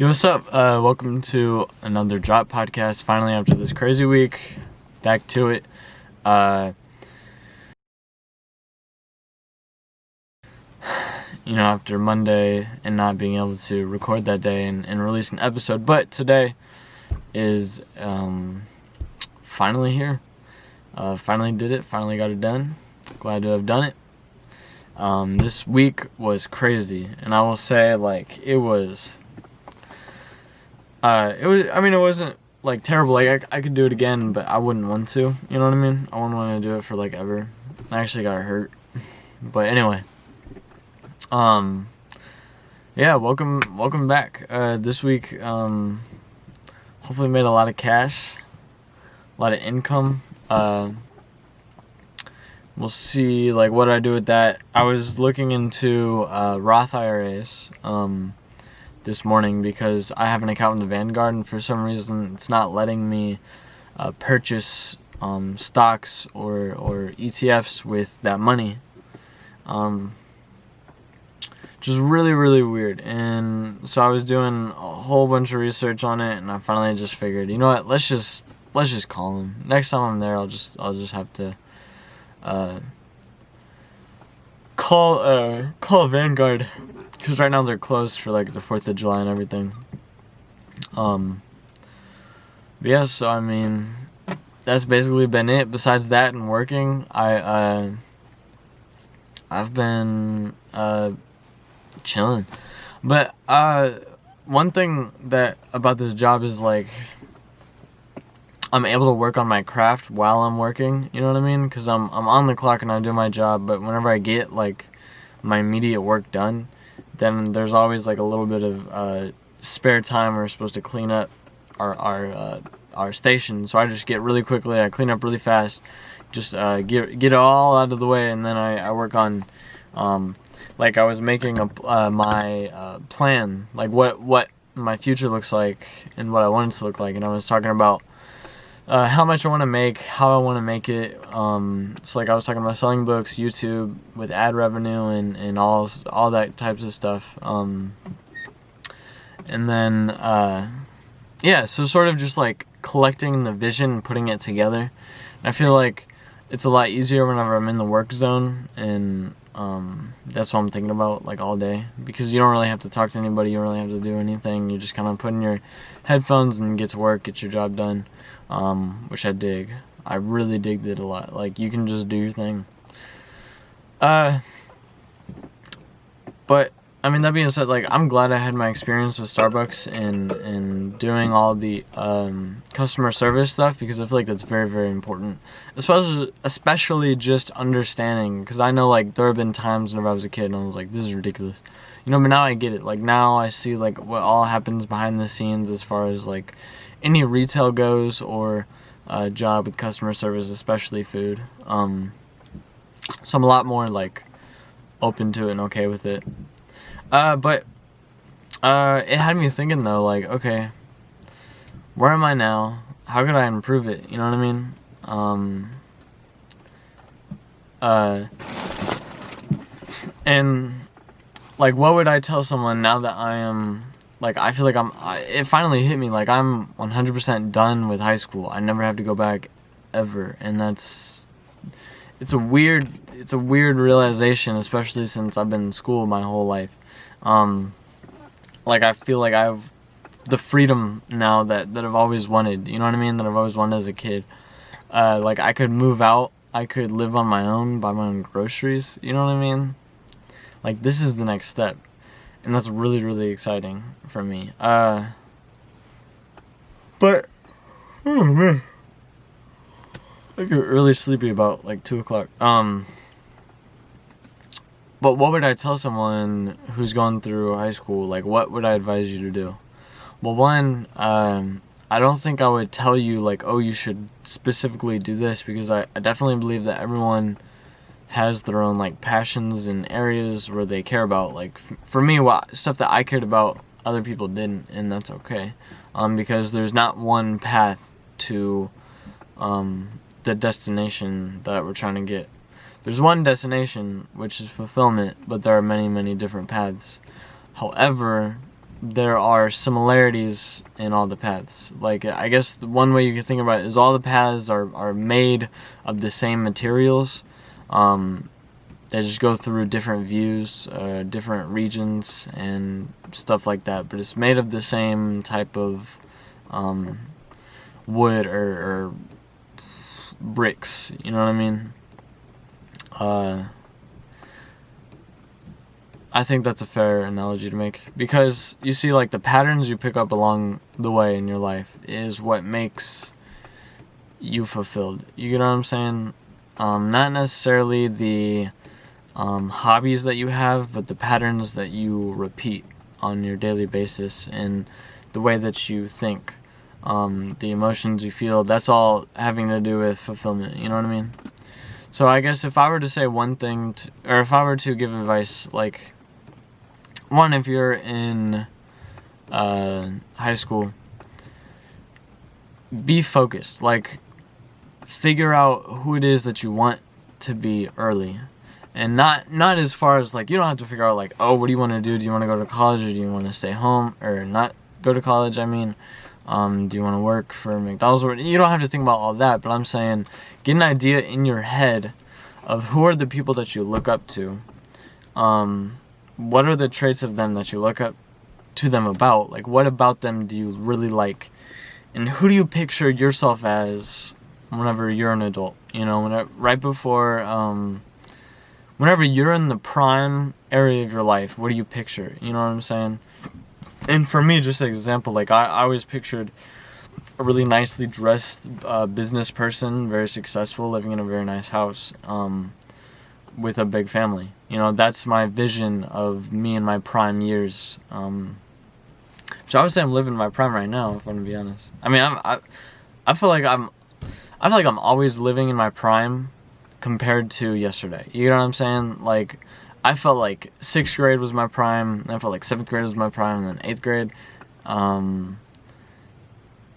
Yo, what's up? Welcome to another Drop podcast. Finally, after this crazy week, back to it. After Monday and not being able to record that day and release an episode. But today is finally here. Finally did it. Finally got it done. Glad to have done it. This week was crazy, and I will say, it was. It wasn't terrible. I could do it again, but I wouldn't want to. You know what I mean? I wouldn't want to do it for ever. I actually got hurt. But anyway. Yeah, welcome back. This week, hopefully made a lot of cash, a lot of income. We'll see, what I do with that. I was looking into, Roth IRAs, this morning because I have an account in the Vanguard, and for some reason it's not letting me purchase stocks or ETFs with that money, which is really, really weird. And so I was doing a whole bunch of research on it, and I finally just figured, you know what, let's just call them. Next time I'm there, I'll just have to call Vanguard. Because right now they're closed for the 4th of July and everything. Yeah, so that's basically been it. Besides that and working, I've been chilling. But one thing that about this job is I'm able to work on my craft while I'm working. You know what I mean? Because I'm on the clock and I do my job. But whenever I get my immediate work done, then there's always a little bit of spare time. We're supposed to clean up our station, so I just get really quickly. I clean up really fast, just get it all out of the way, and then I work on I was making my plan, what my future looks like and what I want it to look like, and I was talking about how much I want to make, how I want to make it. So I was talking about selling books, YouTube with ad revenue and all that types of stuff. And then so sort of just collecting the vision and putting it together. And I feel it's a lot easier whenever I'm in the work zone, and that's what I'm thinking about all day, because you don't really have to talk to anybody, you don't really have to do anything. You just kind of put in your headphones and get to work, get your job done. Which I dig. I really dig it a lot. You can just do your thing. But that being said, I'm glad I had my experience with Starbucks and doing all the customer service stuff, because I feel that's very, very important. Especially just understanding, because I know there have been times whenever I was a kid and I was this is ridiculous. But now I get it. Now I see what all happens behind the scenes as far as any retail goes, or a job with customer service, especially food. So I'm a lot more open to it and okay with it. But it had me thinking though, okay, where am I now? How could I improve it? You know what I mean? And what would I tell someone now that I am I feel it finally hit me, I'm 100% done with high school. I never have to go back ever, and it's a weird realization, especially since I've been in school my whole life. I feel I have the freedom now that I've always wanted, you know what I mean, that I've always wanted as a kid. I could move out, I could live on my own, buy my own groceries, you know what I mean? This is the next step. And that's really, really exciting for me. But, oh man, I get really sleepy about 2 o'clock. But what would I tell someone who's going through high school? What would I advise you to do? Well, one, I don't think I would tell you oh, you should specifically do this, because I definitely believe that everyone has their own passions and areas where they care about. For me, stuff that I cared about, other people didn't, and that's okay. Because there's not one path to the destination that we're trying to get. There's one destination, which is fulfillment, but there are many, many different paths. However, there are similarities in all the paths. Like, I guess the one way you can think about it is all the paths are made of the same materials. They just go through different views, different regions, and stuff like that. But it's made of the same type of wood or bricks. You know what I mean? I think that's a fair analogy to make, because you see, like, the patterns you pick up along the way in your life is what makes you fulfilled. You get what I'm saying? Not necessarily the hobbies that you have, but the patterns that you repeat on your daily basis, and the way that you think, the emotions you feel. That's all having to do with fulfillment. You know what I mean? So I guess if I were to say one thing, or if I were to give advice, like, one, if you're in high school, be focused. Like, figure out who it is that you want to be early. And not as far as, like, you don't have to figure out, like, oh, what do you want to do? Do you want to go to college, or do you want to stay home? Or not go to college, I mean. Do you want to work for McDonald's? You don't have to think about all that, but I'm saying get an idea in your head of who are the people that you look up to. What are the traits of them that you look up to them about? Like, what about them do you really like? And who do you picture yourself as whenever you're an adult? You know, right before, whenever you're in the prime area of your life, what do you picture? You know what I'm saying? And for me, just an example, like, I always pictured a really nicely dressed business person, very successful, living in a very nice house, with a big family. You know, that's my vision of me in my prime years. Which I would say I'm living my prime right now, if I'm gonna be honest. I mean, I feel like I'm always living in my prime compared to yesterday. You know what I'm saying? Like, I felt like 6th grade was my prime, and I felt like 7th grade was my prime, and then 8th grade.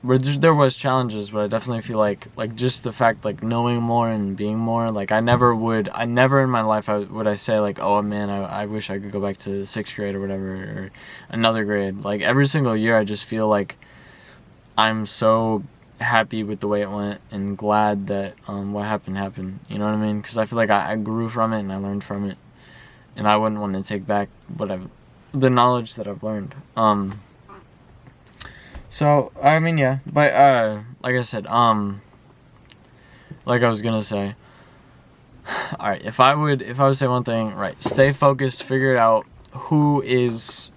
Where there was challenges, but I definitely feel like just the fact, like, knowing more and being more, like, I never in my life would I say, like, oh man, I wish I could go back to 6th grade or whatever, or another grade. Like, every single year I just feel like I'm so happy with the way it went, and glad that what happened, you know what I mean? Because I feel like I grew from it, and I learned from it, and I wouldn't want to take back the knowledge that I've learned. So, I mean, yeah, but, like I said, like I was gonna say, alright, if I would say one thing, right, stay focused, figure it out, who's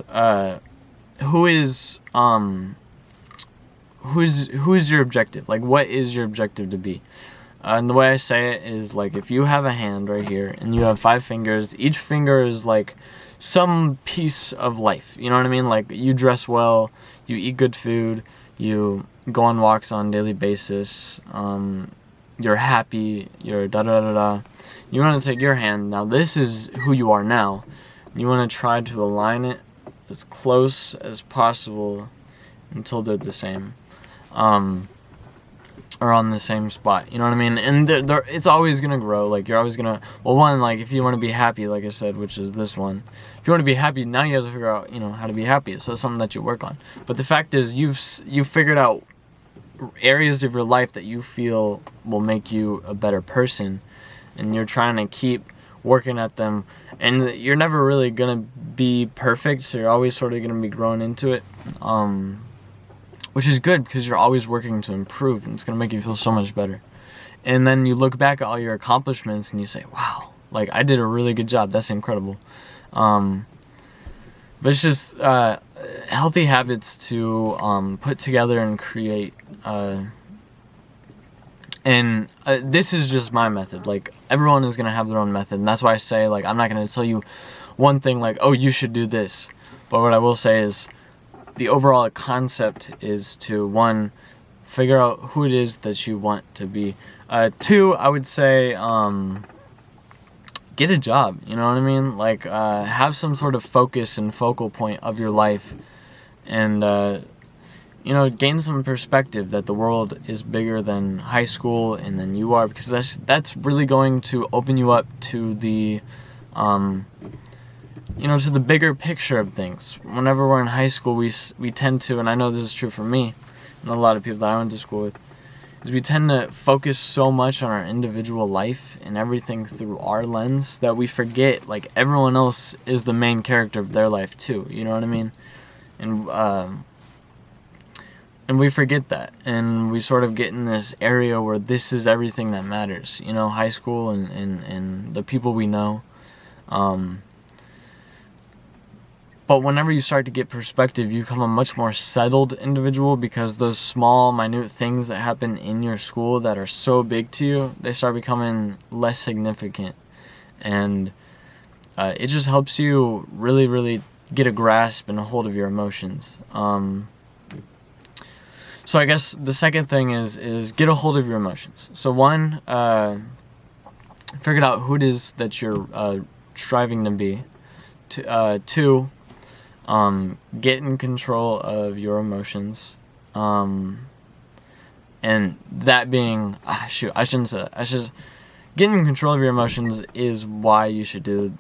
your objective, like, what is your objective to be? And the way I say it is, like, if you have a hand right here, and you have 5 fingers, each finger is, like, some piece of life, you know what I mean? Like, you dress well, you eat good food, you go on walks on a daily basis, you're happy, you're da-da-da-da-da. You want to take your hand, now this is who you are now. You want to try to align it as close as possible until they're the same. Or on the same spot, you know what I mean? And it's always gonna grow. Like, you're always gonna, well, one, like, if you want to be happy, like I said, which is this one, if you want to be happy, now you have to figure out, you know, how to be happy. So that's something that you work on. But the fact is, you've figured out areas of your life that you feel will make you a better person, and you're trying to keep working at them. And you're never really gonna be perfect, so you're always sort of gonna be growing into it. Which is good, because you're always working to improve, and it's going to make you feel so much better. And then you look back at all your accomplishments, and you say, wow, like, I did a really good job. That's incredible. But it's just healthy habits to put together and create. And this is just my method. Like, everyone is going to have their own method. And that's why I say, like, I'm not going to tell you one thing like, oh, you should do this. But what I will say is, the overall concept is to, 1, figure out who it is that you want to be. 2, I would say, get a job, you know what I mean? Like, have some sort of focus and focal point of your life, and, you know, gain some perspective that the world is bigger than high school and than you are, because that's really going to open you up to the, to the bigger picture of things. Whenever we're in high school, we tend to, and I know this is true for me and a lot of people that I went to school with, is we tend to focus so much on our individual life and everything through our lens that we forget, like, everyone else is the main character of their life too, you know what I mean? And we forget that, and we sort of get in this area where this is everything that matters, high school and the people we know. But whenever you start to get perspective, you become a much more settled individual, because those small, minute things that happen in your school that are so big to you, they start becoming less significant. And it just helps you really, really get a grasp and a hold of your emotions. So I guess the second thing is get a hold of your emotions. So one, figure out who it is that you're striving to be. Two, get in control of your emotions. And that being, I shouldn't say that. Getting in control of your emotions is why you should do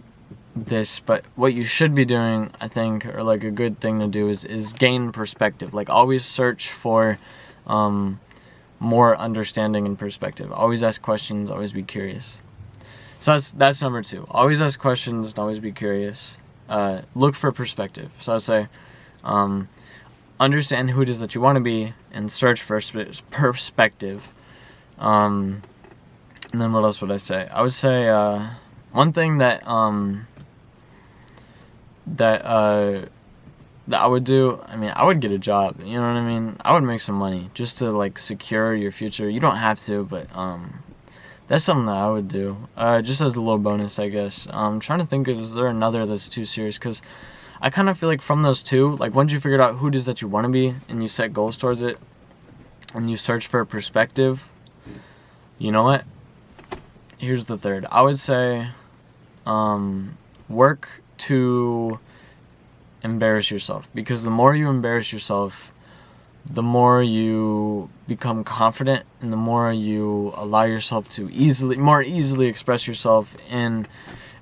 this, but what you should be doing, I think, or like a good thing to do is gain perspective. Like, always search for more understanding and perspective. Always ask questions, always be curious. So that's number two. Always ask questions and always be curious. Look for perspective. So I'd say understand who it is that you want to be and search for perspective. And then what else would I say? I would say one thing that I would do, I would get a job, you know what I mean? I would make some money just to, like, secure your future. You don't have to, but that's something that I would do, just as a little bonus, I guess. I'm trying to think, is there another that's too serious? Because I kind of feel like from those two, like, once you figured out who it is that you want to be and you set goals towards it and you search for a perspective, you know what? Here's the third. I would say work to embarrass yourself, because the more you embarrass yourself, the more you become confident and the more you allow yourself to more easily express yourself. And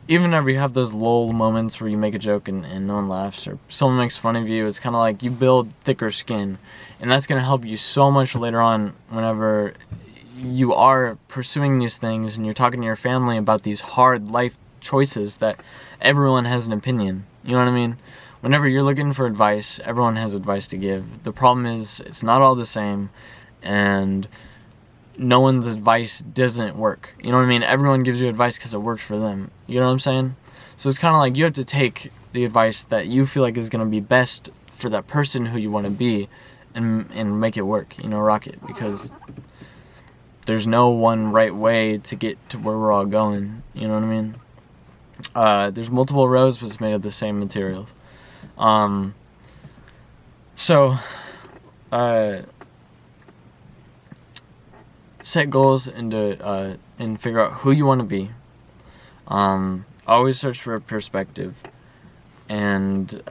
even whenever you have those lull moments where you make a joke and no one laughs or someone makes fun of you, it's kind of like you build thicker skin, and that's going to help you so much later on whenever you are pursuing these things and you're talking to your family about these hard life choices that everyone has an opinion. You know what I mean? Whenever you're looking for advice, everyone has advice to give. The problem is it's not all the same, and no one's advice doesn't work. You know what I mean? Everyone gives you advice because it works for them. You know what I'm saying? So it's kind of like you have to take the advice that you feel like is going to be best for that person who you want to be and make it work. Rock it, because there's no one right way to get to where we're all going. You know what I mean? There's multiple roads, but it's made of the same materials. Set goals and figure out who you want to be. Always search for a perspective, and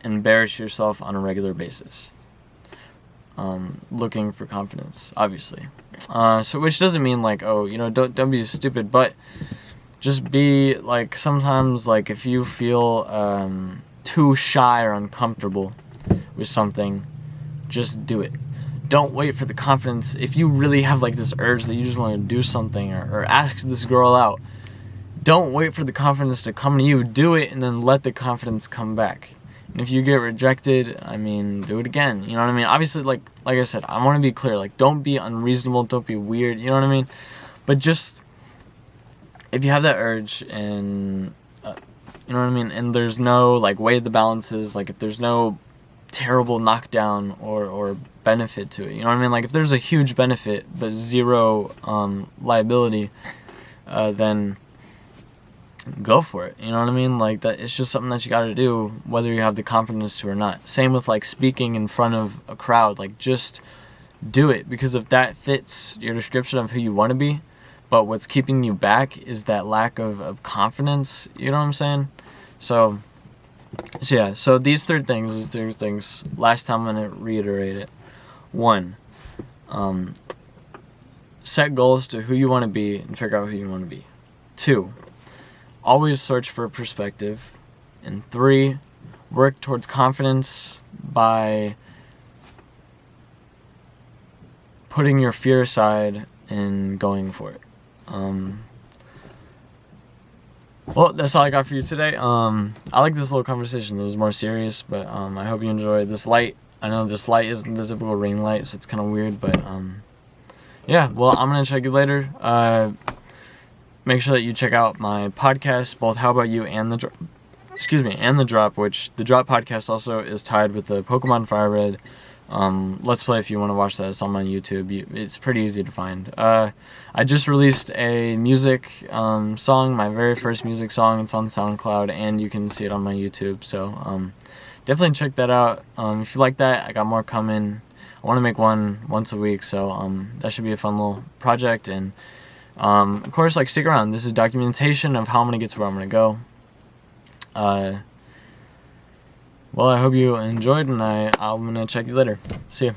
embarrass yourself on a regular basis. Looking for confidence, obviously. So which doesn't mean like, don't be stupid, but just be like, sometimes, like, if you feel too shy or uncomfortable with something, just do it. Don't wait for the confidence. If you really have like this urge that you just want to do something or ask this girl out, don't wait for the confidence to come to you. Do it and then let the confidence come back. And if you get rejected, do it again. You know what I mean? Obviously, like I said, I want to be clear. Like, don't be unreasonable. Don't be weird. You know what I mean? But just, if you have that urge and, you know what I mean? And there's no, like, weigh the balances. Like, if there's no terrible knockdown or benefit to it. You know what I mean? Like, if there's a huge benefit but zero liability, then go for it. You know what I mean? Like, that, it's just something that you gotta do whether you have the confidence to or not. Same with like speaking in front of a crowd. Like, just do it, because if that fits your description of who you want to be, but what's keeping you back is that lack of confidence, you know what I'm saying? So yeah, so these three things, last time I'm gonna reiterate it. 1, set goals to who you want to be and figure out who you want to be. 2, always search for perspective. And 3, work towards confidence by putting your fear aside and going for it. Well, that's all I got for you today. I like this little conversation. It was more serious, but I hope you enjoyed this light. I know this light isn't the typical ring light, so it's kind of weird, but yeah, well, I'm going to check you later. Make sure that you check out my podcast, both How About You and and The Drop, which the Drop podcast also is tied with the Pokemon Fire Red Let's Play if you want to watch that. It's on my YouTube. It's pretty easy to find. I just released a music song, my very first music song. It's on SoundCloud, and you can see it on my YouTube. So definitely check that out. If you like that, I got more coming. I want to make one once a week, so that should be a fun little project. And of course, like, stick around. This is documentation of how I'm going to get to where I'm going to go. Well, I hope you enjoyed, and I'm going to check you later. See ya.